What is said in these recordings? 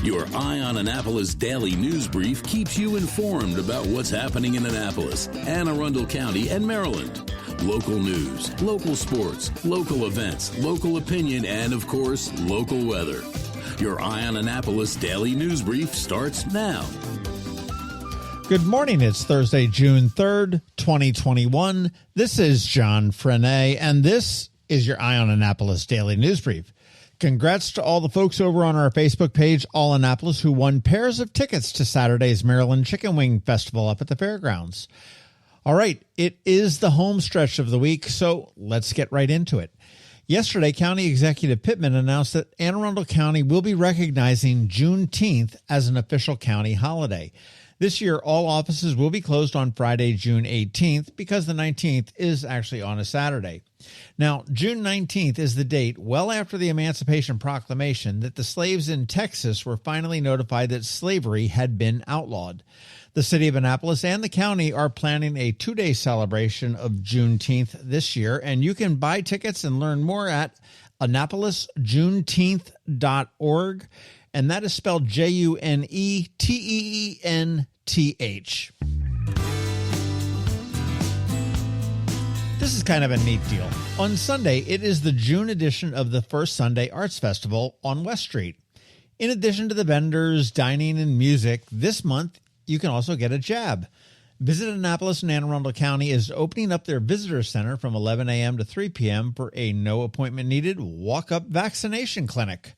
Your Eye on Annapolis daily news brief keeps you informed about what's happening in Annapolis and Arundel County and Maryland. Local news, local sports, local events, local opinion, and, of course, local weather. Your Eye on Annapolis daily news brief starts now. Good morning. It's Thursday, June 3rd, 2021. This is John Frenaye, and this is your Eye on Annapolis daily news brief. Congrats to all the folks over on our Facebook page, All Annapolis, who won pairs of tickets to Saturday's Maryland Chicken Wing Festival up at the Fairgrounds. All right, it is the home stretch of the week, so let's get right into it. Yesterday, County Executive Pittman announced that Anne Arundel County will be recognizing Juneteenth as an official county holiday. This year, all offices will be closed on Friday, June 18th, because the 19th is actually on a Saturday. Now, June 19th is the date well after the Emancipation Proclamation that the slaves in Texas were finally notified that slavery had been outlawed. The city of Annapolis and the county are planning a two-day celebration of Juneteenth this year, and you can buy tickets and learn more at AnnapolisJuneteenth.org. And that is spelled Juneteenth. This is kind of a neat deal. On Sunday, it is the June edition of the First Sunday Arts Festival on West Street. In addition to the vendors, dining, and music, this month you can also get a jab. Visit Annapolis in Anne Arundel County is opening up their Visitors Center from 11 a.m. to 3 p.m. for a no-appointment-needed walk-up vaccination clinic.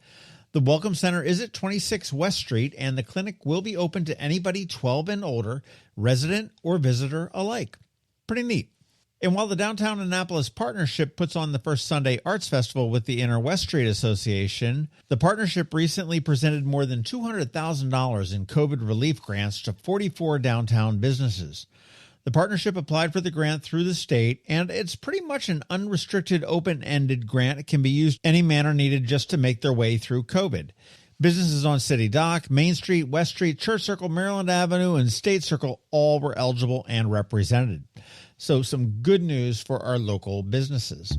The Welcome Center is at 26 West Street, and the clinic will be open to anybody 12 and older, resident or visitor alike. Pretty neat. And while the Downtown Annapolis Partnership puts on the First Sunday Arts Festival with the Inner West Street Association, the partnership recently presented more than $200,000 in COVID relief grants to 44 downtown businesses. The partnership applied for the grant through the state, and it's pretty much an unrestricted, open-ended grant. It can be used any manner needed just to make their way through COVID. Businesses on City Dock, Main Street, West Street, Church Circle, Maryland Avenue, and State Circle all were eligible and represented. So some good news for our local businesses.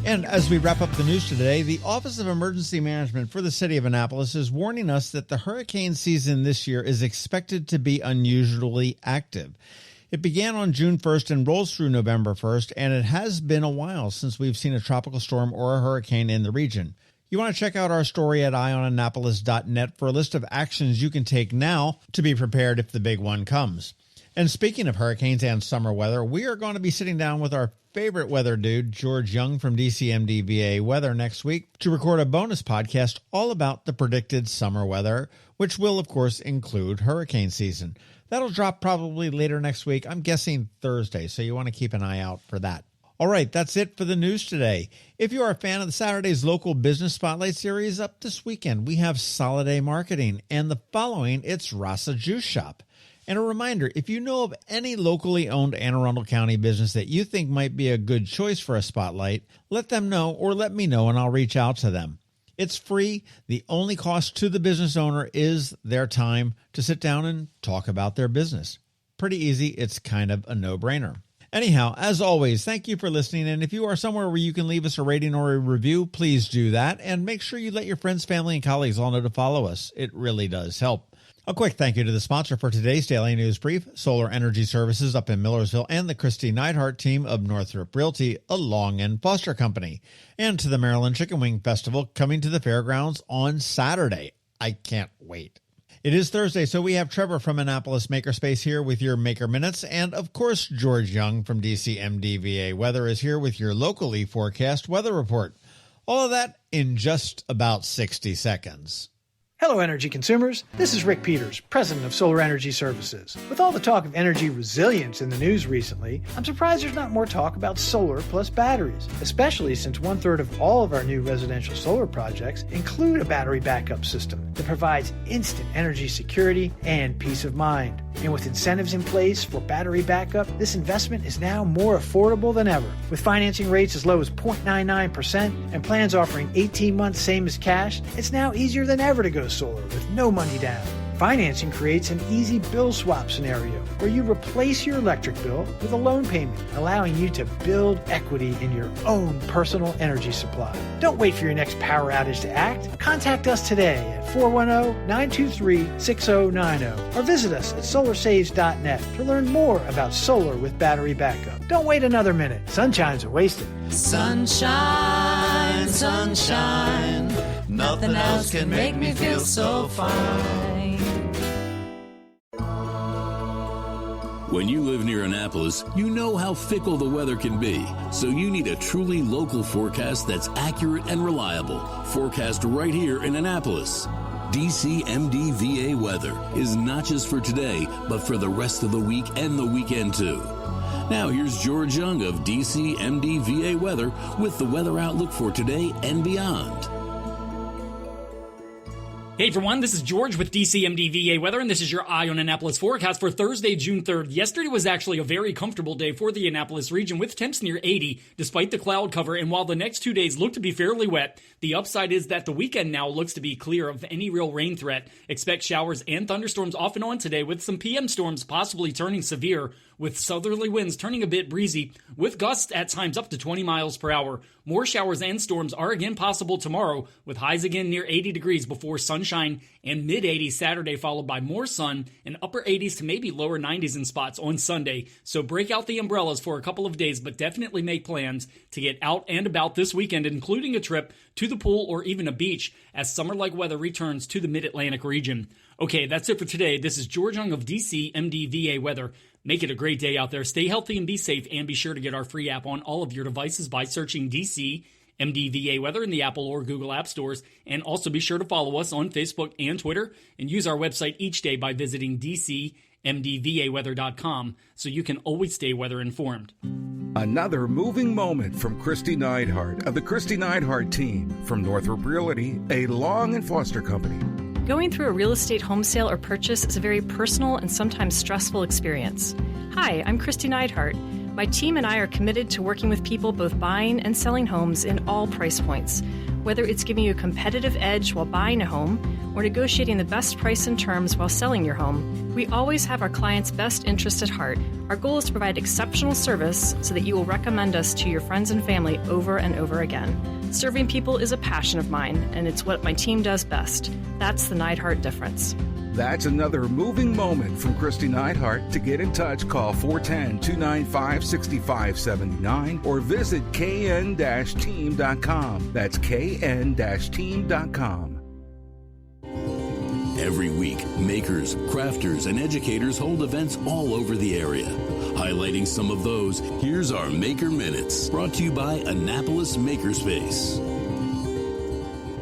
And as we wrap up the news today, the Office of Emergency Management for the City of Annapolis is warning us that the hurricane season this year is expected to be unusually active. It began on June 1st and rolls through November 1st, and it has been a while since we've seen a tropical storm or a hurricane in the region. You want to check out our story at eyeonannapolis.net for a list of actions you can take now to be prepared if the big one comes. And speaking of hurricanes and summer weather, we are going to be sitting down with our favorite weather dude, George Young from DCMDVA Weather, next week to record a bonus podcast all about the predicted summer weather, which will, of course, include hurricane season. That'll drop probably later next week. I'm guessing Thursday, so you want to keep an eye out for that. All right, that's it for the news today. If you are a fan of the Saturday's Local Business Spotlight series, up this weekend we have Soliday Marketing, and the following, it's Rasa Juice Shop. And a reminder, if you know of any locally owned Anne Arundel County business that you think might be a good choice for a spotlight, let them know or let me know and I'll reach out to them. It's free. The only cost to the business owner is their time to sit down and talk about their business. Pretty easy. It's kind of a no-brainer. Anyhow, as always, thank you for listening. And if you are somewhere where you can leave us a rating or a review, please do that. And make sure you let your friends, family, and colleagues all know to follow us. It really does help. A quick thank you to the sponsor for today's Daily News Brief, Solar Energy Services up in Millersville, and the Kristi Neidhardt Team of Northrop Realty, a Long and Foster company, and to the Maryland Chicken Wing Festival coming to the Fairgrounds on Saturday. I can't wait. It is Thursday, so we have Trevor from Annapolis Makerspace here with your Maker Minutes, and of course, George Young from DCMDVA Weather is here with your locally forecast weather report. All of that in just about 60 seconds. Hello, energy consumers. This is Rick Peters, president of Solar Energy Services. With all the talk of energy resilience in the news recently, I'm surprised there's not more talk about solar plus batteries, especially since 1/3 of all of our new residential solar projects include a battery backup system that provides instant energy security and peace of mind. And with incentives in place for battery backup, this investment is now more affordable than ever. With financing rates as low as 0.99% and plans offering 18 months same as cash, it's now easier than ever to go solar with no money down. Financing creates an easy bill swap scenario where you replace your electric bill with a loan payment, allowing you to build equity in your own personal energy supply. Don't wait for your next power outage to act. Contact us today at 410-923-6090 or visit us at solarsaves.net to learn more about solar with battery backup. Don't wait another minute. Sunshine's a wasted. Sunshine, sunshine, nothing else can make me feel so fine. When you live near Annapolis, you know how fickle the weather can be. So you need a truly local forecast that's accurate and reliable. Forecast right here in Annapolis. DCMDVA weather is not just for today, but for the rest of the week and the weekend too. Now here's George Young of DCMDVA weather with the weather outlook for today and beyond. Hey everyone, this is George with DCMDVA Weather, and this is your Eye on Annapolis forecast for Thursday, June 3rd. Yesterday was actually a very comfortable day for the Annapolis region with temps near 80 despite the cloud cover, and while the next 2 days look to be fairly wet, the upside is that the weekend now looks to be clear of any real rain threat. Expect showers and thunderstorms off and on today with some PM storms possibly turning severe, with southerly winds turning a bit breezy, with gusts at times up to 20 miles per hour. More showers and storms are again possible tomorrow, with highs again near 80 degrees before sunshine and mid-80s Saturday, followed by more sun and upper 80s to maybe lower 90s in spots on Sunday. So break out the umbrellas for a couple of days, but definitely make plans to get out and about this weekend, including a trip to the pool or even a beach, as summer-like weather returns to the Mid-Atlantic region. Okay, that's it for today. This is George Young of DCMDVA Weather. Make it a great day out there. Stay healthy and be safe, and be sure to get our free app on all of your devices by searching DCMDVA Weather in the Apple or Google App Stores. And also be sure to follow us on Facebook and Twitter, and use our website each day by visiting DCMDVAweather.com so you can always stay weather informed. Another moving moment from Kristi Neidhardt of the Kristi Neidhardt Team from Northrop Realty, a Long and Foster company. Going through a real estate home sale or purchase is a very personal and sometimes stressful experience. Hi, I'm Kristi Neidhardt. My team and I are committed to working with people both buying and selling homes in all price points. Whether it's giving you a competitive edge while buying a home or negotiating the best price and terms while selling your home, we always have our clients' best interest at heart. Our goal is to provide exceptional service so that you will recommend us to your friends and family over and over again. Serving people is a passion of mine, and it's what my team does best. That's the Neidhardt difference. That's another moving moment from Kristi Neidhardt. To get in touch, call 410-295-6579 or visit kn-team.com. That's kn-team.com. Every week, makers, crafters, and educators hold events all over the area. Highlighting some of those, here's our Maker Minutes, brought to you by Annapolis Makerspace.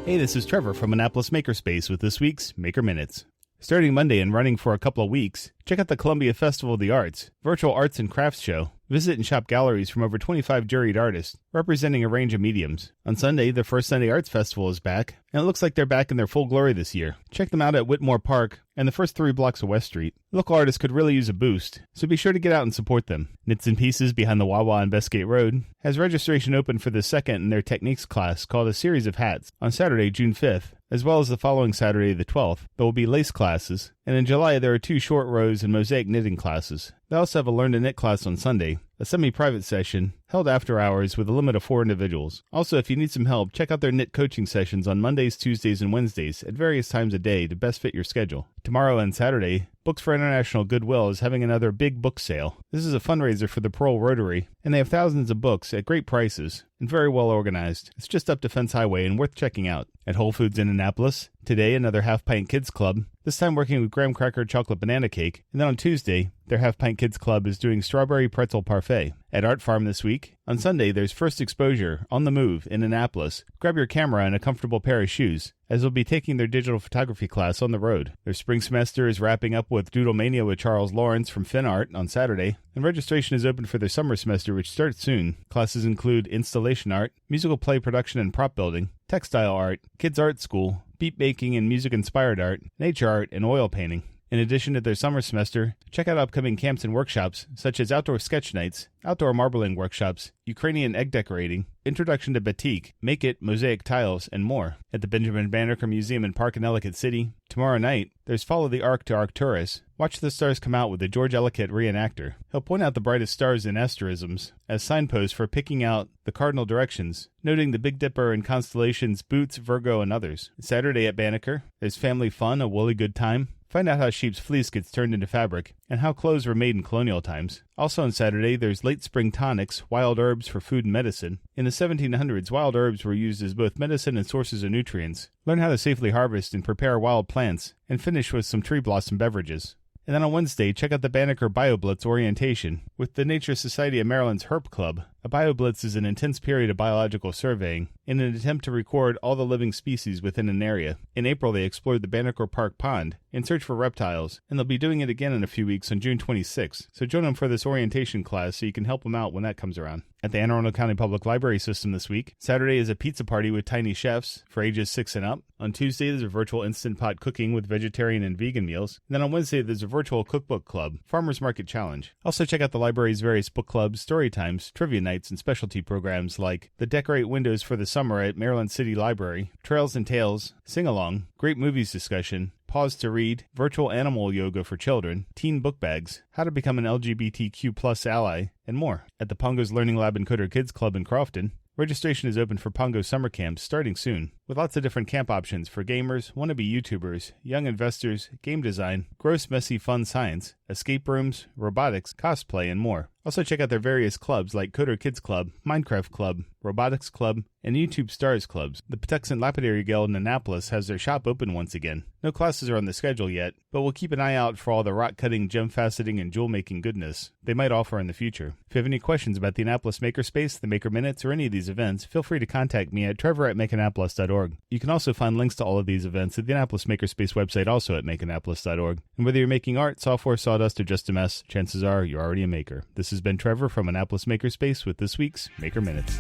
Hey, this is Trevor from Annapolis Makerspace with this week's Maker Minutes. Starting Monday and running for a couple of weeks, check out the Columbia Festival of the Arts, virtual arts and crafts show. Visit and shop galleries from over 25 juried artists, representing a range of mediums. On Sunday, the First Sunday Arts Festival is back, and it looks like they're back in their full glory this year. Check them out at Whitmore Park and the first 3 blocks of West Street. Local artists could really use a boost, so be sure to get out and support them. Knits and Pieces behind the Wawa on Bestgate Road has registration open for the second in their techniques class called A Series of Hats on Saturday, June 5th, as well as the following Saturday, the 12th. There will be lace classes, and in July there are 2 short rows and mosaic knitting classes. They also have a Learn to Knit class on Sunday, a semi-private session held after hours with a limit of 4 individuals. Also, if you need some help, check out their knit coaching sessions on Mondays, Tuesdays, and Wednesdays at various times a day to best fit your schedule. Tomorrow and Saturday, Books for International Goodwill is having another big book sale. This is a fundraiser for the Pearl Rotary, and they have thousands of books at great prices and very well organized. It's just up Defense Highway and worth checking out. At Whole Foods in Annapolis, today another Half Pint Kids Club, this time working with graham cracker chocolate banana cake, and then on Tuesday, their Half Pint Kids Club is doing strawberry pretzel parfait. At Art Farm this week, on Sunday there's First Exposure on the Move in Annapolis. Grab your camera and a comfortable pair of shoes, as they'll be taking their digital photography class on the road. Their spring semester is wrapping up with Doodle Mania with Charles Lawrence from FinArt on Saturday, and registration is open for their summer semester, which starts soon. Classes include installation art, musical play production and prop building, textile art, kids art school, beat making and music-inspired art, nature art, and oil painting. In addition to their summer semester, check out upcoming camps and workshops such as outdoor sketch nights, outdoor marbling workshops, Ukrainian egg decorating, introduction to batik, make it, mosaic tiles, and more. At the Benjamin Banneker Museum and Park in Ellicott City, tomorrow night, there's Follow the Arc to Arcturus. Watch the stars come out with the George Ellicott reenactor. He'll point out the brightest stars and asterisms as signposts for picking out the cardinal directions, noting the Big Dipper and constellations Boots, Virgo, and others. Saturday at Banneker, there's family fun, a woolly good time. Find out how sheep's fleece gets turned into fabric, and how clothes were made in colonial times. Also on Saturday, there's late spring tonics, wild herbs for food and medicine. In the 1700s, wild herbs were used as both medicine and sources of nutrients. Learn how to safely harvest and prepare wild plants, and finish with some tree blossom beverages. And then on Wednesday, check out the Banneker Bioblitz orientation with the Nature Society of Maryland's Herp Club. A Bioblitz is an intense period of biological surveying in an attempt to record all the living species within an area. In April, they explored the Banneker Park Pond in search for reptiles, and they'll be doing it again in a few weeks on June 26th. So join them for this orientation class so you can help them out when that comes around. At the Anne Arundel County Public Library System this week, Saturday is a pizza party with tiny chefs for ages 6 and up. On Tuesday, there's a virtual Instant Pot cooking with vegetarian and vegan meals. And then on Wednesday, there's a virtual cookbook club, Farmers Market Challenge. Also check out the library's various book clubs, story times, trivia nights, and specialty programs like the Decorate Windows for the Summer at Maryland City Library, Trails and Tales, Sing Along, Great Movies Discussion, Pause to Read, Virtual Animal Yoga for Children, Teen Book Bags, How to Become an LGBTQ+ Ally, and more. At the Pongo's Learning Lab and Coder Kids Club in Crofton, registration is open for Pongo summer camps starting soon, with lots of different camp options for gamers, wannabe YouTubers, young investors, game design, gross, messy, fun science, escape rooms, robotics, cosplay, and more. Also check out their various clubs like Coder Kids Club, Minecraft Club, Robotics Club, and YouTube Stars Clubs. The Patuxent Lapidary Guild in Annapolis has their shop open once again. No classes are on the schedule yet, but we'll keep an eye out for all the rock-cutting, gem-faceting, and jewel-making goodness they might offer in the future. If you have any questions about the Annapolis Makerspace, the Maker Minutes, or any of these events, feel free to contact me at trevor@makeannapolis.org. You can also find links to all of these events at the Annapolis Makerspace website, also at makeannapolis.org. And whether you're making art, software, sawdust, or just a mess, chances are you're already a maker. This has been Trevor from Annapolis Makerspace with this week's Maker Minutes.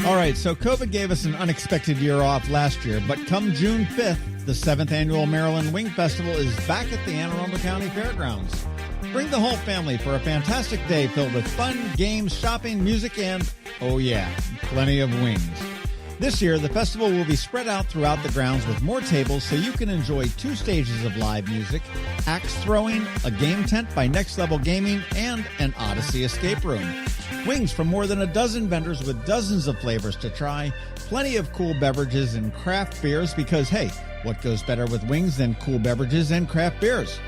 All right, so COVID gave us an unexpected year off last year, but come June 5th, the 7th Annual Maryland Wing Festival is back at the Anne Arundel County Fairgrounds. Bring the whole family for a fantastic day filled with fun, games, shopping, music, and, oh yeah, plenty of wings. This year, the festival will be spread out throughout the grounds with more tables so you can enjoy 2 stages of live music, axe throwing, a game tent by Next Level Gaming, and an Odyssey escape room. Wings from more than a dozen vendors with dozens of flavors to try, plenty of cool beverages and craft beers because, hey, what goes better with wings than cool beverages and craft beers?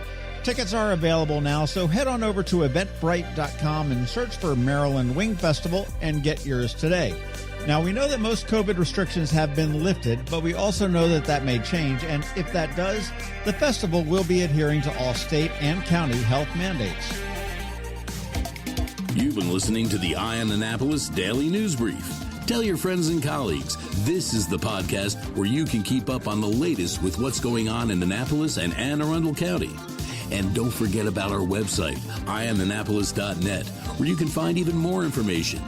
Tickets are available now, so head on over to eventbrite.com and search for Maryland Wing Festival and get yours today. Now, we know that most COVID restrictions have been lifted, but we also know that that may change, and if that does, the festival will be adhering to all state and county health mandates. You've been listening to the Eye on Annapolis Daily News Brief. Tell your friends and colleagues, this is the podcast where you can keep up on the latest with what's going on in Annapolis and Anne Arundel County. And don't forget about our website, eyeonannapolis.net, where you can find even more information.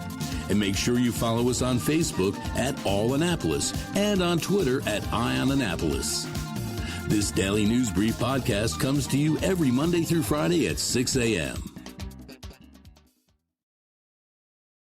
And make sure you follow us on Facebook at All Annapolis and on Twitter at Eye on Annapolis. This Daily News Brief podcast comes to you every Monday through Friday at 6 a.m.